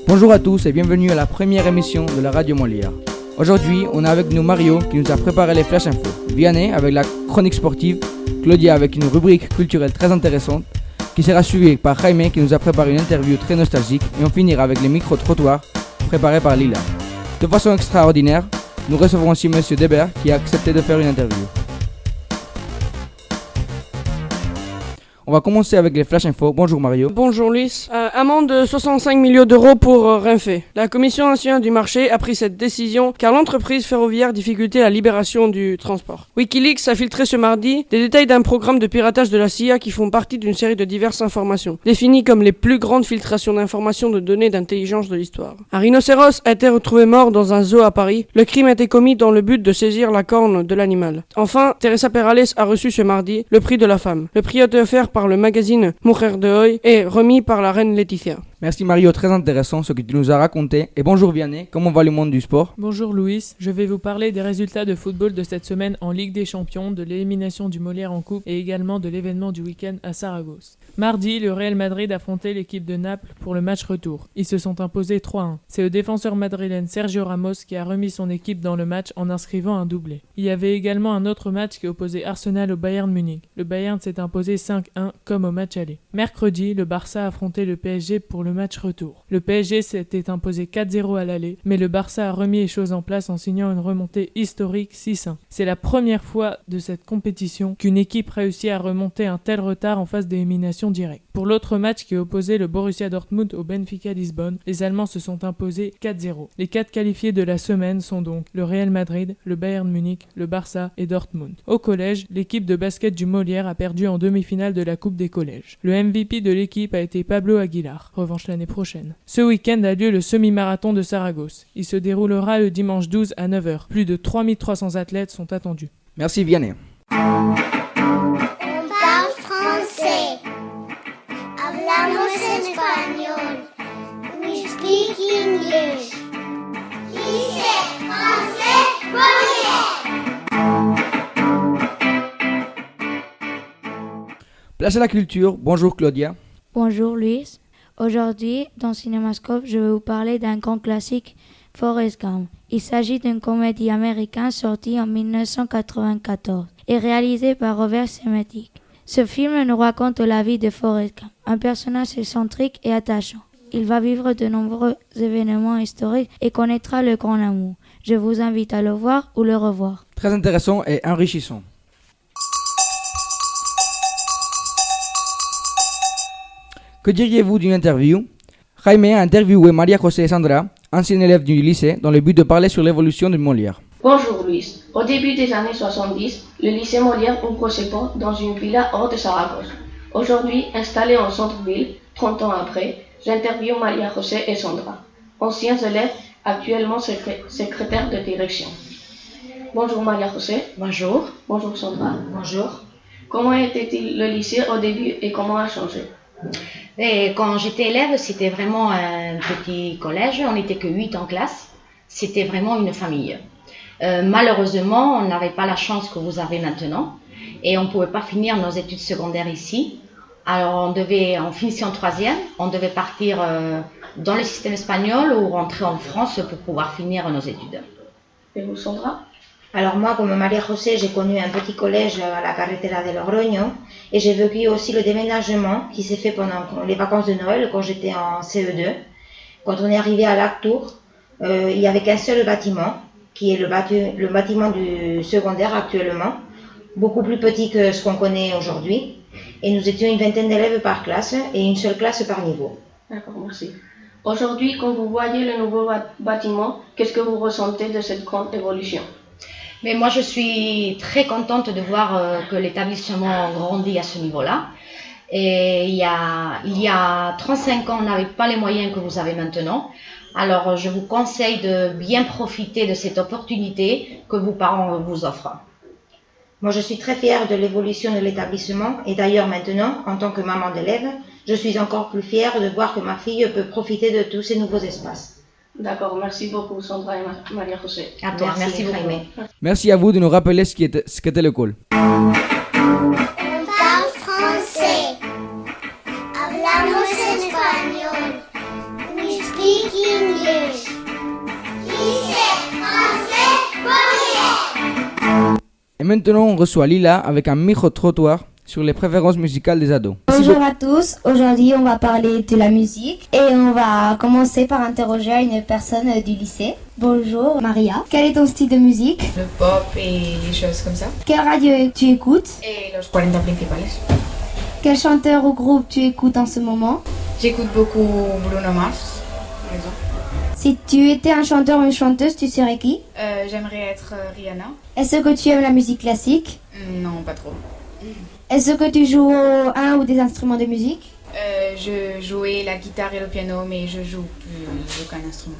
Bonjour à tous et bienvenue à la première émission de la Radio Molière. Aujourd'hui, on a avec nous Mario qui nous a préparé les Flash Info, Vianney avec la chronique sportive, Claudia avec une rubrique culturelle très intéressante, qui sera suivie par Jaime qui nous a préparé une interview très nostalgique et on finira avec les micro-trottoirs préparés par Lila. De façon extraordinaire, nous recevrons aussi Monsieur Debert qui a accepté de faire une interview. On va commencer avec les Flash Info. Bonjour Mario. Bonjour Luis. Amende de 65 millions d'euros pour Renfe. La Commission nationale du marché a pris cette décision car l'entreprise ferroviaire difficultait la libération du transport. Wikileaks a filtré ce mardi des détails d'un programme de piratage de la CIA qui font partie d'une série de diverses informations, définies comme les plus grandes filtrations d'informations de données d'intelligence de l'histoire. Un rhinocéros a été retrouvé mort dans un zoo à Paris. Le crime a été commis dans le but de saisir la corne de l'animal. Enfin, Teresa Perales a reçu ce mardi le prix de la femme. Le prix a été offert par le magazine Mujer de Hoy et remis par la reine Laetitia. Merci Mario, très intéressant ce que tu nous as raconté. Et bonjour Vianney, comment va le monde du sport? Bonjour Louis, je vais vous parler des résultats de football de cette semaine en Ligue des Champions, de l'élimination du Molière en coupe et également de l'événement du week-end à Saragosse. Mardi, le Real Madrid affrontait l'équipe de Naples pour le match retour. Ils se sont imposés 3-1. C'est le défenseur madrilène Sergio Ramos qui a remis son équipe dans le match en inscrivant un doublé. Il y avait également un autre match qui opposait Arsenal au Bayern Munich. Le Bayern s'est imposé 5-1 comme au match aller. Mercredi, le Barça affrontait le PSG pour le match retour. Le PSG s'était imposé 4-0 à l'aller, mais le Barça a remis les choses en place en signant une remontée historique 6-1. C'est la première fois de cette compétition qu'une équipe réussit à remonter un tel retard en phase d'élimination directe. Pour l'autre match qui opposait le Borussia Dortmund au Benfica Lisbonne, les Allemands se sont imposés 4-0. Les 4 qualifiés de la semaine sont donc le Real Madrid, le Bayern Munich, le Barça et Dortmund. Au collège, l'équipe de basket du Molière a perdu en demi-finale de la Coupe des collèges. Le MVP de l'équipe a été Pablo Aguilar. Revanche l'année prochaine. Ce week-end a lieu le semi-marathon de Saragosse. Il se déroulera le dimanche 12 à 9h. Plus de 3300 athlètes sont attendus. Merci Vianney. On parle français. Hablamos español. We speak English. Lycée français Molière. Place à la culture. Bonjour Claudia. Bonjour Luis. Aujourd'hui, dans Cinémascope, je vais vous parler d'un grand classique, Forrest Gump. Il s'agit d'une comédie américaine sortie en 1994 et réalisée par Robert Zemeckis. Ce film nous raconte la vie de Forrest Gump, un personnage excentrique et attachant. Il va vivre de nombreux événements historiques et connaîtra le grand amour. Je vous invite à le voir ou le revoir. Très intéressant et enrichissant. Que diriez-vous d'une interview? Jaime a interviewé Maria José Sandra, ancienne élève du lycée, dans le but de parler sur l'évolution du Molière. Bonjour Luis. Au début des années 70, le lycée Molière ouvre ses portes dans une villa hors de Saragosse. Aujourd'hui, installé en centre-ville, 30 ans après, j'interviewe Maria José et Sandra, anciens élèves, actuellement secrétaires de direction. Bonjour Maria José. Bonjour. Bonjour Sandra. Bonjour. Comment était-il le lycée au début et comment a changé? Et quand j'étais élève, c'était vraiment un petit collège, on n'était que 8 en classe, c'était vraiment une famille. Malheureusement, on n'avait pas la chance que vous avez maintenant et on ne pouvait pas finir nos études secondaires ici. Alors on finissait en 3e, on devait partir dans le système espagnol ou rentrer en France pour pouvoir finir nos études. Et vous Sandra? Alors moi, comme Maria José, j'ai connu un petit collège à la Carretera de Logroño et j'ai vécu aussi le déménagement qui s'est fait pendant les vacances de Noël quand j'étais en CE2. Quand on est arrivé à Lac Tour, il n'y avait qu'un seul bâtiment, qui est le bâtiment du secondaire actuellement, beaucoup plus petit que ce qu'on connaît aujourd'hui. Et nous étions une vingtaine d'élèves par classe et une seule classe par niveau. D'accord, merci. Aujourd'hui, quand vous voyez le nouveau bâtiment, qu'est-ce que vous ressentez de cette grande évolution? Mais moi, je suis très contente de voir que l'établissement grandit à ce niveau-là. Et il y a 35 ans, on n'avait pas les moyens que vous avez maintenant. Alors, je vous conseille de bien profiter de cette opportunité que vos parents vous offrent. Moi, je suis très fière de l'évolution de l'établissement. Et d'ailleurs, maintenant, en tant que maman d'élève, je suis encore plus fière de voir que ma fille peut profiter de tous ces nouveaux espaces. D'accord, merci beaucoup Sandra et Maria José. À toi, merci beaucoup. Merci à vous de nous rappeler ce qu'était l'école. On parle français. Hablamos español. We speak Et maintenant, on reçoit Lila avec un micro-trottoir sur les préférences musicales des ados. Bonjour à tous, aujourd'hui on va parler de la musique et on va commencer par interroger une personne du lycée. Bonjour Maria, quel est ton style de musique? Le pop et les choses comme ça. Quelle radio tu écoutes? Et los 40 principales. Quel chanteur ou groupe tu écoutes en ce moment? J'écoute beaucoup Bruno Mars, par exemple. Si tu étais un chanteur ou une chanteuse, tu serais qui? J'aimerais être Rihanna. Est-ce que tu aimes la musique classique? Non, pas trop. Est-ce que tu joues un ou des instruments de musique? Je jouais la guitare et le piano, mais je joue plus aucun instrument.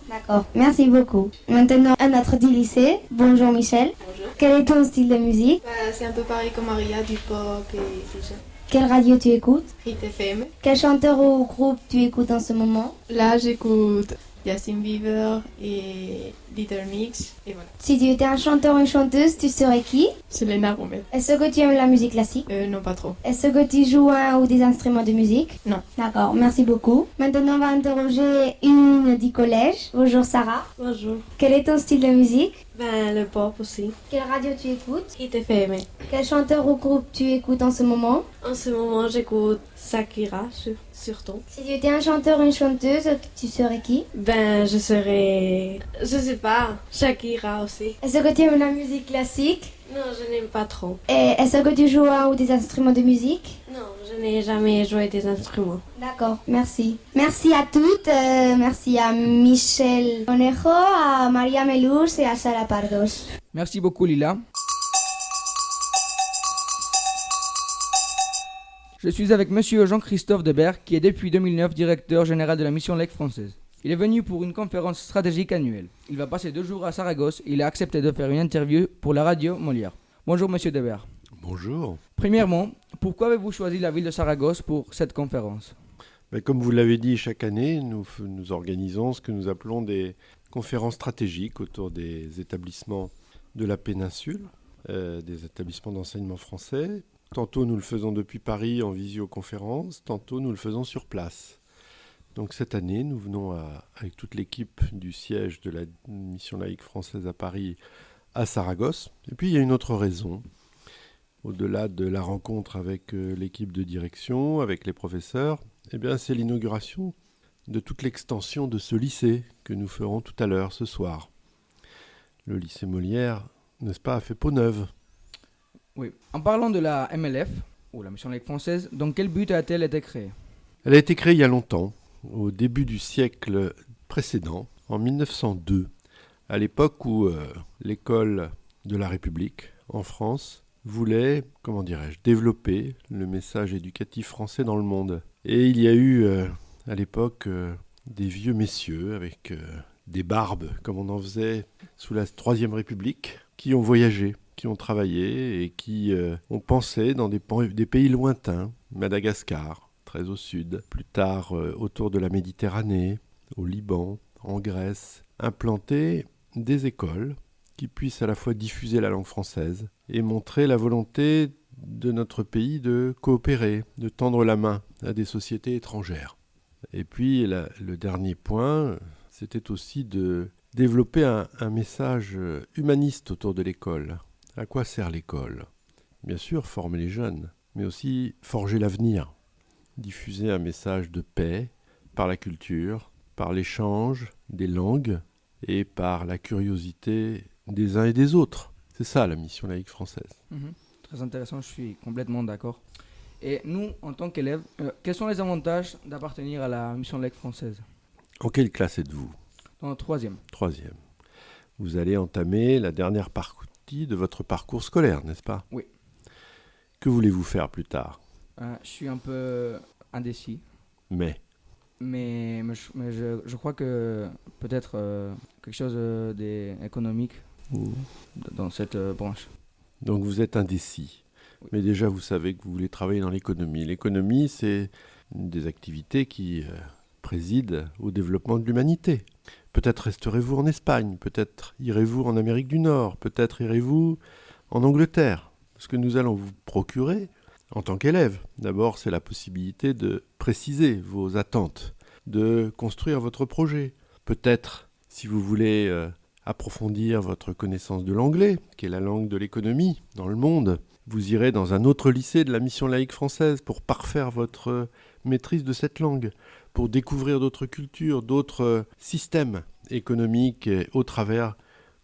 D'accord, merci beaucoup. Maintenant, un autre du lycée. Bonjour Michel. Bonjour. Quel est ton style de musique? C'est un peu pareil comme Maria, du pop et tout ça. Quelle radio tu écoutes? Hit FM. Quel chanteur ou groupe tu écoutes en ce moment? Là, j'écoute Justin Bieber et Little Mix, et voilà. Si tu étais un chanteur ou une chanteuse, tu serais qui? Selena Gomez. Est-ce que tu aimes la musique classique? Non, pas trop. Est-ce que tu joues un ou des instruments de musique? Non. D'accord, merci beaucoup. Maintenant, on va interroger une du collège. Bonjour Sarah. Bonjour. Quel est ton style de musique? Le pop aussi. Quelle radio tu écoutes? Hit FM. Quel chanteur ou groupe tu écoutes en ce moment? En ce moment, j'écoute Shakira, surtout. Si tu étais un chanteur ou une chanteuse, tu serais qui? Je serais... Je sais pas, Shakira aussi. Est-ce que tu aimes la musique classique? Non, je n'aime pas trop. Et est-ce que tu joues un ou des instruments de musique? Non, je n'ai jamais joué des instruments. D'accord, merci. Merci à toutes. Merci à Michel Onejo, à Maria Melus et à Sara Pardos. Merci beaucoup Lila. Je suis avec monsieur Jean-Christophe Debert, qui est depuis 2009 directeur général de la mission LEC française. Il est venu pour une conférence stratégique annuelle. Il va passer 2 jours à Saragosse et il a accepté de faire une interview pour la radio Molière. Bonjour monsieur Debert. Bonjour. Premièrement, pourquoi avez-vous choisi la ville de Saragosse pour cette conférence? Comme vous l'avez dit, chaque année, nous organisons ce que nous appelons des conférences stratégiques autour des établissements de la péninsule, des établissements d'enseignement français. Tantôt nous le faisons depuis Paris en visioconférence, tantôt nous le faisons sur place. Donc cette année, nous venons avec toute l'équipe du siège de la mission laïque française à Paris à Saragosse. Et puis il y a une autre raison, au-delà de la rencontre avec l'équipe de direction, avec les professeurs, c'est l'inauguration de toute l'extension de ce lycée que nous ferons tout à l'heure, ce soir. Le lycée Molière, n'est-ce pas, a fait peau neuve. Oui. En parlant de la MLF, ou la mission laïque française, dans quel but a-t-elle été créée? Elle a été créée il y a longtemps, au début du siècle précédent, en 1902, à l'époque où l'école de la République, en France, voulait, développer le message éducatif français dans le monde. Et il y a eu, à l'époque, des vieux messieurs avec des barbes, comme on en faisait sous la Troisième République, qui ont voyagé, qui ont travaillé et qui ont pensé dans des pays lointains, Madagascar, très au sud, plus tard autour de la Méditerranée, au Liban, en Grèce, implanter des écoles qui puissent à la fois diffuser la langue française et montrer la volonté de notre pays de coopérer, de tendre la main à des sociétés étrangères. Et puis le dernier point, c'était aussi de développer un message humaniste autour de l'école. À quoi sert l'école? Bien sûr, former les jeunes, mais aussi forger l'avenir. Diffuser un message de paix par la culture, par l'échange des langues et par la curiosité des uns et des autres. C'est ça la mission laïque française. Très intéressant, je suis complètement d'accord. Et nous, en tant qu'élèves, quels sont les avantages d'appartenir à la mission laïque française? En quelle classe êtes-vous? Dans la 3e. 3e. Vous allez entamer la dernière partie de votre parcours scolaire, n'est-ce pas? Oui. Que voulez-vous faire plus tard? Je suis un peu indécis. Mais je crois que peut-être quelque chose d'économique dans cette branche. Donc vous êtes indécis. Oui. Mais déjà vous savez que vous voulez travailler dans l'économie. L'économie, c'est une des activités qui préside au développement de l'humanité. Peut-être resterez-vous en Espagne, peut-être irez-vous en Amérique du Nord, peut-être irez-vous en Angleterre. Ce que nous allons vous procurer en tant qu'élève, d'abord, c'est la possibilité de préciser vos attentes, de construire votre projet. Peut-être, si vous voulez approfondir votre connaissance de l'anglais, qui est la langue de l'économie dans le monde. Vous irez dans un autre lycée de la mission laïque française pour parfaire votre maîtrise de cette langue, pour découvrir d'autres cultures, d'autres systèmes économiques au travers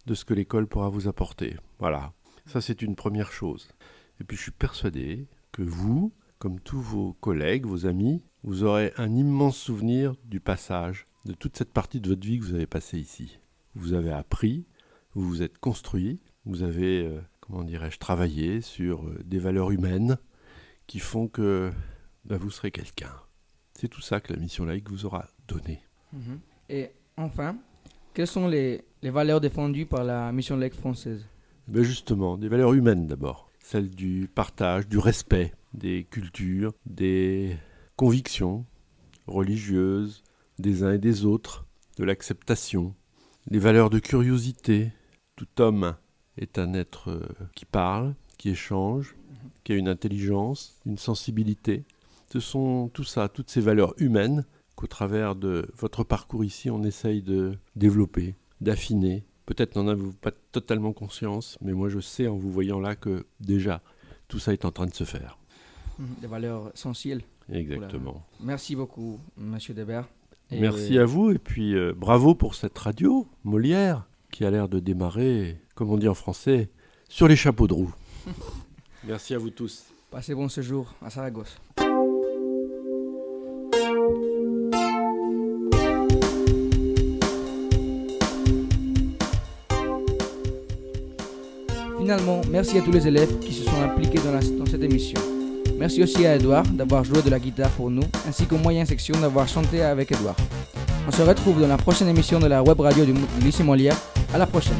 de ce que l'école pourra vous apporter. Voilà, ça c'est une première chose. Et puis je suis persuadé que vous, comme tous vos collègues, vos amis, vous aurez un immense souvenir du passage, de toute cette partie de votre vie que vous avez passée ici. Vous avez appris, vous vous êtes construit, vous avez, travaillé sur des valeurs humaines qui font que vous serez quelqu'un. C'est tout ça que la mission laïque vous aura donné. Et enfin, quelles sont les valeurs défendues par la mission laïque française ? Justement, des valeurs humaines d'abord. Celles du partage, du respect des cultures, des convictions religieuses des uns et des autres, de l'acceptation, les valeurs de curiosité. Tout homme est un être qui parle, qui échange, qui a une intelligence, une sensibilité. Ce sont tout ça, toutes ces valeurs humaines qu'au travers de votre parcours ici, on essaye de développer, d'affiner. Peut-être n'en avez-vous pas totalement conscience, mais moi je sais en vous voyant là que déjà, tout ça est en train de se faire. Des valeurs essentielles. Exactement. Merci beaucoup, Monsieur Debert. Merci à vous, et puis bravo pour cette radio, Molière, qui a l'air de démarrer, comme on dit en français, sur les chapeaux de roue. Merci à vous tous. Passez bon séjour à Saragosse. Finalement, merci à tous les élèves qui se sont impliqués dans cette émission. Merci aussi à Edouard d'avoir joué de la guitare pour nous, ainsi qu'aux moyennes sections d'avoir chanté avec Edouard. On se retrouve dans la prochaine émission de la web radio du lycée Molière. À la prochaine.